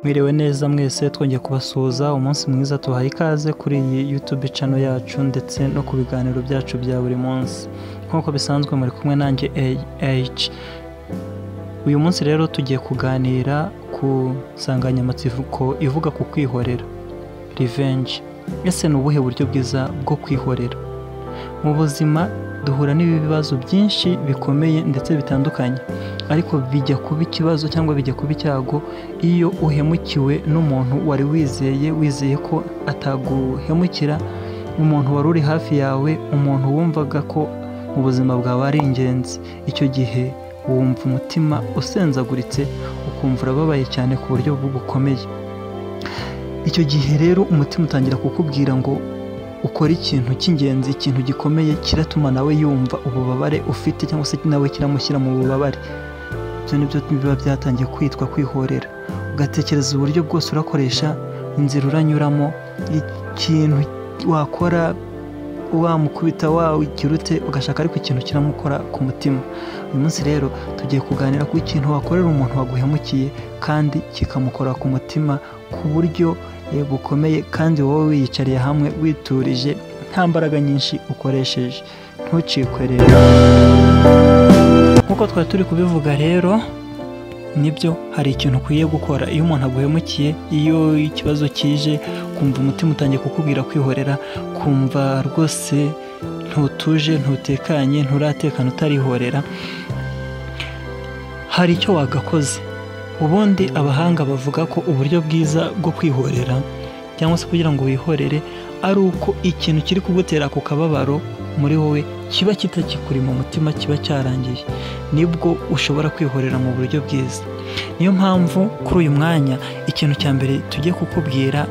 Mwiriwe neza mwese twongeye kubasuhuza umunsi mwiza tuhaye ikaze kuri iyi YouTube channel yacu ndetse no ku biganiro byacu bya buri munsi nkuko bisanzwe muri kumwe nanjye AH. Uyu munsi rero tugiye kuganira ku nsanganyamatsiko ivuga ku kwihorera, revenge. Ese ni ubuhe buryo bwiza bwo kwihorera? Mu buzima duhura n'ibibazo byinshi bikomeye ndetse bitandukanye, ariko bijya kuba ikibazo cyangwa bijya kuba icyago iyo uhemukiwe n'umuntu wari wizeye ko ataguhemukira, umuntu wari uri hafi yawe, umuntu wumvaga ko mu buzima bwawe ari ingenzi. Icyo gihe wumva umutima usenzaguritse, ukumva urababaye cyane ku buryo bukomeye. Icyo gihe rero umutima utangira kukubwira ngo ukora ikintu cy'ingenzi, ikintu gikomeye kiratuma nawe yumva ububabare ufite cyangwa se nawe kiramushyira mu bubabare. Ibyo nibyo biba byatangiye kwitwa kwihorera. Ugatekereza uburyo bwose urakoresha, inzira uranyuramo, ikintu wakora, wamukubita ikirute ugashaka ariko ikintu kiramukora ku mutima. Uyu munsi rero tugiye kuganira ku ikintu wakorera umuntu waguhemukiye kandi kikamukora ku mutima ku buryo bukomeye, kandi wowe wiyicariye hamwe witurije nta mbaraga nyinshi ukoresheje. Ntucikwe rero. Nkuko twari turi kubivuga rero, nibyo hari ikintu ukwiye gukora iyo umuntu aguhemukiye. Iyo ikibazo kije kumva umutima utangiye kukubwira kwihorera, kumva rwose ntutuje, ntutekanye, nturatekana, utarihorera, hari icyo wagakoze. Ubundi abahanga bavuga ko uburyo bwiza bwo kwihorera cyangwa se kugira ngo wihorere ari uko ikintu kiri kugutera ku kababaro muri wowe kiba kitakikuri mu mutima, kiba cyarangiye, nibwo ushobora kwihorera mu buryo bwiza. Niyo mpamvu kuri uyu mwanya ikintu cya mbere tugiye kukubwira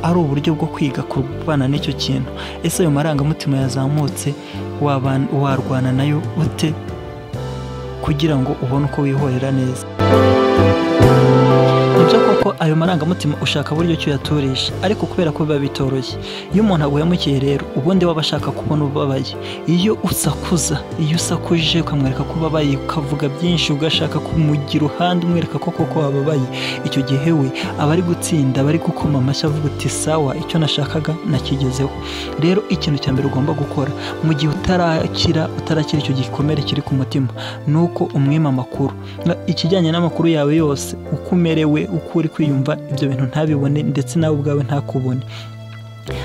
ari uburyo bwo kwiga kubana n'icyo kintu. Ese ayo marangamutima yazamutse warwana nayo ute kugira ngo ubone uko wihorera neza? Nibyo koko ayo marangamutima ushaka buryo cyo yaturisha, ariko kubera ko biba bitoroshye. Iyo umuntu aguhemukiye rero ubundi waba ashaka kubona ubabaye. Iyo usakuje ukamwereka ko ubabaye, ukavuga byinshi, ugashaka kumugira uruhande umwereka ko koko wababaye, icyo gihe we aba ari gutsinda, aba ari gukoma amashyi avuga uti sawa, icyo nashakaga nakigezeho. Rero ikintu cya mbere ugomba gukora mu gihe utarakira icyo gikomere kiri ku mutima, nuko umwima amakuru. Ikijyanye n'amakuru yawe yose, uko umerewe, uko uri kwiyumva, ibyo bintu ntabibone ndetse nawe ubwawe ntakubone.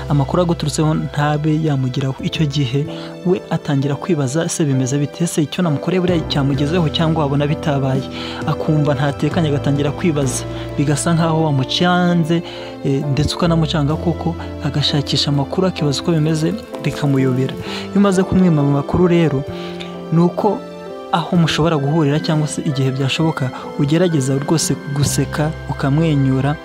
Amakuru aguturutseho ntabe yamugiraho. Icyo gihe we atangira kwibaza, ese bimeze bite? Ese icyo namukoreye buriya cyamugezeho cyangwa wabona bitabaye? Akumva ntatekanye, agatangira kwibaza, bigasa nkaho wamucanze ndetse ukanamucanga koko, agashakisha amakuru akibaza uko bimeze, bikamuyobera. Iyo umaze kumwima amakuru rero, nuko aho mushobora guhurira cyangwa se igihe byashoboka ugerageza rwose guseka, ukamwenyura,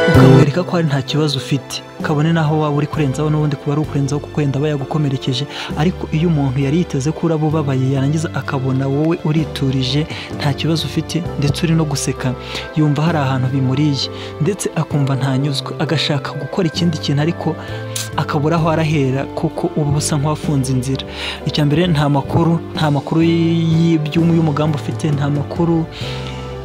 ukamwereka ko hari nta kibazo ufite, kabone naho waba uri kurenzaho n'ubundi kuba ari ukurenzaho kuko wenda aba yagukomerekeje. Ariko iyo umuntu yari yiteze ko uraba ubabaye, yarangiza akabona wowe uriturije nta kibazo ufite ndetse uri no guseka, yumva hari ahantu bimuriye ndetse akumva ntanyuzwe, agashaka gukora ikindi kintu ariko akabura aho arahera kuko uba usa nk'uwafunze inzira. Icya mbere nta makuru y'umugambi ufite, nta makuru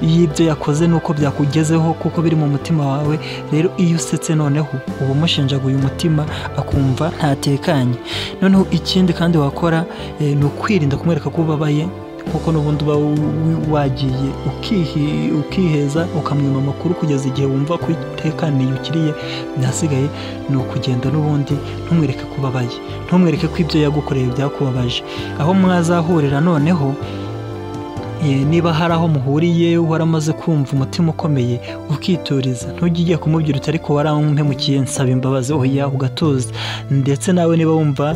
y'ibyo yakoze nuko byakugezeho kuko biri mu mutima wawe. Rero iyo usetse noneho uba umushenjaguye umutima, akumva ntatekanye. Noneho ikindi kandi wakora ni ukwirinda kumwereka ko ubabaye, kuko n'ubundi uba wagiye ukiheza, ukamwima amakuru kugeza igihe wumva ko utekaniye ukiriye. Byasigaye ni ukugenda n'ubundi ntumwereke ko ubabaye, ntumwereke ko ibyo yagukoreye byakubabaje. Aho mwazahurira noneho, niba hari aho muhuriye waramaze kumva umutima ukomeye, ukituriza, ntujye kumubwira uti ariko warampemukiye nsaba imbabazi, oya, ugatuza. Ndetse nawe niba wumva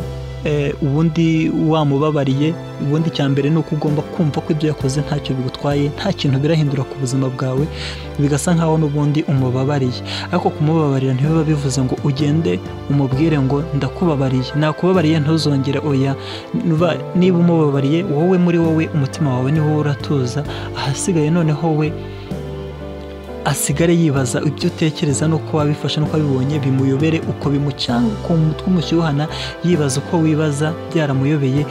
ubundi wamubabariye, ubundi cya mbere ni uko ugomba kumva ko ibyo yakoze ntacyo bigutwaye, nta kintu birahindura ku buzima bwawe, bigasa nkaho n'ubundi umubabariye. Ariko kumubabarira ntibiba bivuze ngo ugende umubwire ngo ndakubabariye, nakubabariye ntuzongere, oya. Niba umubabariye wowe, muri wowe umutima wawe niwo uratuza, ahasigaye noneho we asigare yibaza ibyo utekereza nuko wabifashe nuko wabibonye, bimuyobere uko bimucanga ku mutwe umushyuhana, yibaza uko wibaza byaramuyobeye,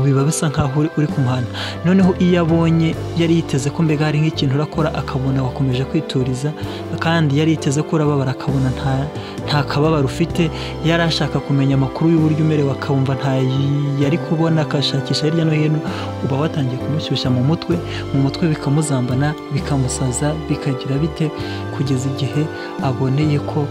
biba bisa nkaho uri kumuhana. Noneho iyo abonye yari yiteze ko mbega hari nk'ikintu urakora akabona wakomeje kwituriza, kandi yari yiteze ko urababara akabona nta kababaro ufite, yari ashaka kumenya amakuru y'uburyo umerewe akumva nta yari kubona, akashakisha hirya no hino, uba watangiye kumushyushya mu mutwe bikamuzambana, bikamusaza, bikagira bite kugeza igihe aboneye ko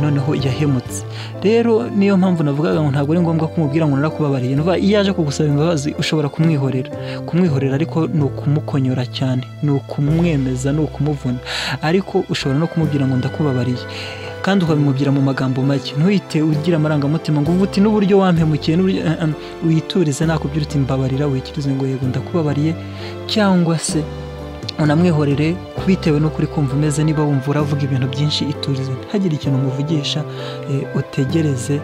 noneho yahemutse. Rero niyo mpamvu navugaga ngo ntabwo ari ngombwa kumubwira ngo narakubabariye. Iyo aje kugusaba imbabazi ushobora kumwihorera, ariko ni ukumukonyora cyane, ni ukumwemeza, ni ukumuvuna. Ariko ushobora no kumubwira ngo ndakubabariye, kandi ukabimubwira mu magambo make, ntuhite ugira amarangamutima ngo uvuti n'uburyo wampemukiye, witurize, nakubwira uti mbabarira, wikirize ngo yego ndakubabariye, cyangwa se unamwihorere bitewe no kuri kumva umeze. Niba wumva uravuga ibintu byinshi, iturize, ntihagire ikintu umuvugisha, utegereze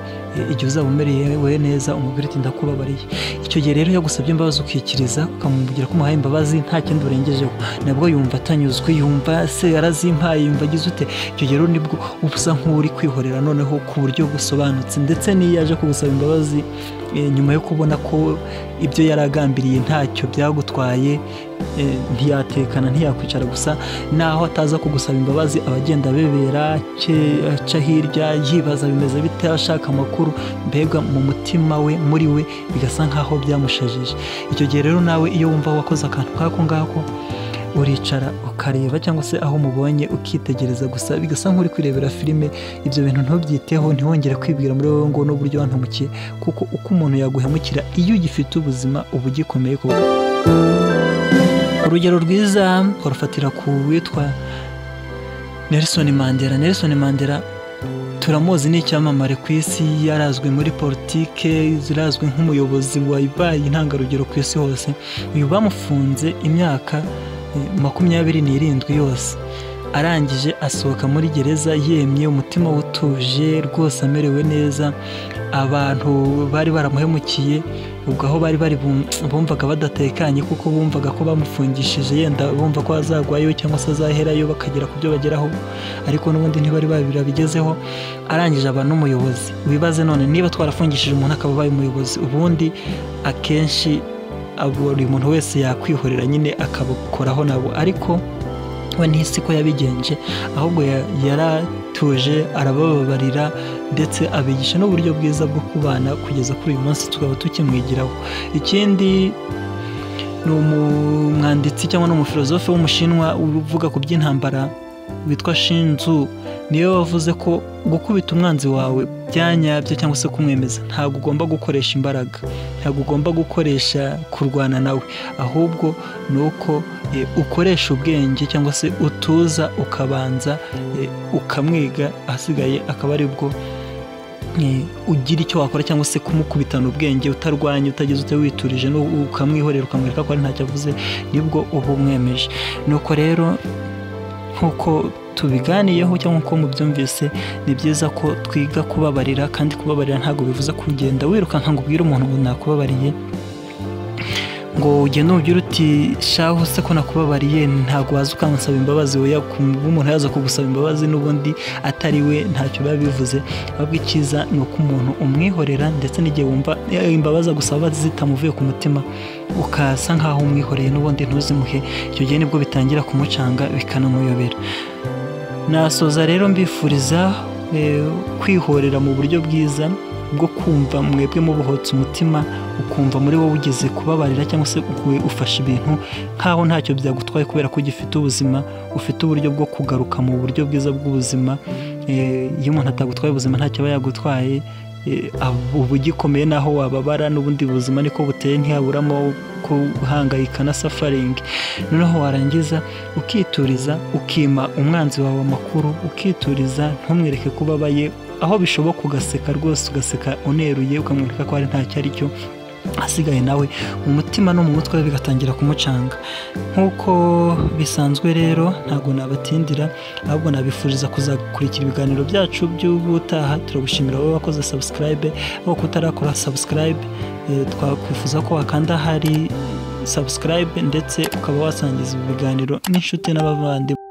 igihe uzaba umerewe neza, umubwire uti ndakubabariye. Icyo gihe rero yagusabye imbabazi ukikiriza, ukamubwira ko umuhaye imbabazi nta kindi urengejeho, nabwo yumva atanyuzwe, yumva se yarazimpaye, yumva agize ute. Icyo gihe rero nibwo usa nk'uri kwihorera noneho ku buryo busobanutse. Ndetse n'iyo yaje kugusaba imbabazi nyuma yo kubona ko ibyo yaragambiriye ntacyo byagutwaye, ntiyatekana, ntiyakwicara gusa, naho ataza kugusaba imbabazi abagenda bebera, aca hirya yibaza bimeze bite, ashaka amakuru, mbega mu mutima we, muri we bigasa nkaho byamushajije. Icyo gihe rero nawe iyo wumva wakoze akantu nk'ako ngako, uricara ukareba, cyangwa se aho mubonye ukitegereza gusa, bigasa nk'uri kwirebera filime. Ibyo bintu ntubyiteho, ntiwongere kwibwira muri wowe ngo n'uburyo wantemukiye, kuko uko umuntu yaguhemukira iyo ugifite ubuzima uba ugikomeye koko. Urugero rwiza warufatira ku witwa Nelson Mandela. Nelson Mandela turamuzi, ni icyamamare ku isi, yarazwe muri politike, zirazwe nk'umuyobozi wabaye intangarugero ku isi hose. Uyu bamufunze imyaka 27 yose, arangije asohoka muri gereza yemye, umutima utuje rwose, amerewe neza. Abantu bari baramuhemukiye, ubwo aho bari bumvaga badatekanye, kuko bumvaga ko bamufungishije, yenda bumva ko azagwayo cyangwa se azaherayo bakagera ku byo bageraho, ariko n'ubundi ntibari babigezeho. Arangije aba n'umuyobozi. Wibaze none niba twarafungishije umuntu akaba abaye umuyobozi, ubundi akenshi buri muntu wese yakwihorera nyine akabukoraho nabo, ariko we ntisi ko yabigenje, ahubwo yaratuje, arabababarira, ndetse abigisha n'uburyo bwiza bwo kubana kugeza kuri uyu munsi tukaba tukimwigiraho. Ikindi ni umwanditsi cyangwa n'umufilozofe w'umushinwa uvuga ku by'intambara witwa Shinzu, niwe wavuze ko gukubita umwanzi wawe byanyabyo cyangwa se kumwemeza, ntabwo ugomba gukoresha imbaraga, ntabwo ugomba gukoresha kurwana nawe, ahubwo ni uko ukoresha ubwenge cyangwa se utuza, ukabanza ukamwiga, ahasigaye akaba ari bwo ugira icyo wakora, cyangwa se kumukubitana ubwenge, utarwanya, utageze witurije, ukamwihorera, ukamwereka ko ari ntacyo avuze, nibwo uba umwemeje. Nuko rero nk'uko tubiganiyeho cyangwa uko mubyumvise, ni byiza ko twiga kubabarira, kandi kubabarira ntabwo bivuze kugenda wirukanka ngo ubwire umuntu ngo nakubabariye, ngo ugende umubwire uti shaho se ko nakubabariye, ntabwo waza ukamusaba imbabazi. Umuntu yaza kugusaba imbabazi n'ubundi atari we, ntacyo biba bivuze. Ahubwo icyiza ni uko umuntu umwihorera, ndetse n'igihe wumva imbabazi agusaba zitamuvuye ku mutima, ukasa nkaho umwihoreye n'ubundi ntuzimuhe. Icyo gihe nibwo bitangira kumucanga, bikanamuyobera. Nasoza rero mbifuriza kwihorera mu buryo bwiza bwo kumva mwebwe mubohotse umutima, ukumva muri wowe ugeze kubabarira, cyangwa se ufashe ibintu nkaho ntacyo byagutwaye, kubera ko ugifite ubuzima, ufite uburyo bwo kugaruka mu buryo bwiza bw'ubuzima. Iyo umuntu atagutwaye ubuzima ntacyo aba yagutwaye, ubu gikomeye naho wababara, n'ubundi buzima niko buteye, ntihaburamo kuhangayika na suffering. Noneho warangiza ukituriza, ukima umwanzi wawe amakuru, ukituriza, ntumwereke ko ubabaye, aho bishoboka ugaseka rwose, ugaseka uneruye, ukamwereka ko ari ntacyo ari cyo, asigaye nawe mu mutima no mu mutwe bigatangira kumucanga. Nk'uko bisanzwe rero ntabwo nabatindira, ahubwo nabifuriza kuzakurikira ibiganiro byacu by'ubutaha. Turagushimira wowe wakoze subscribe, aho kutarakora subscribe, twakwifuza ko wakanda hari subscribe, ndetse ukaba wasangiza ibiganiro n'inshuti n'abavandimwe.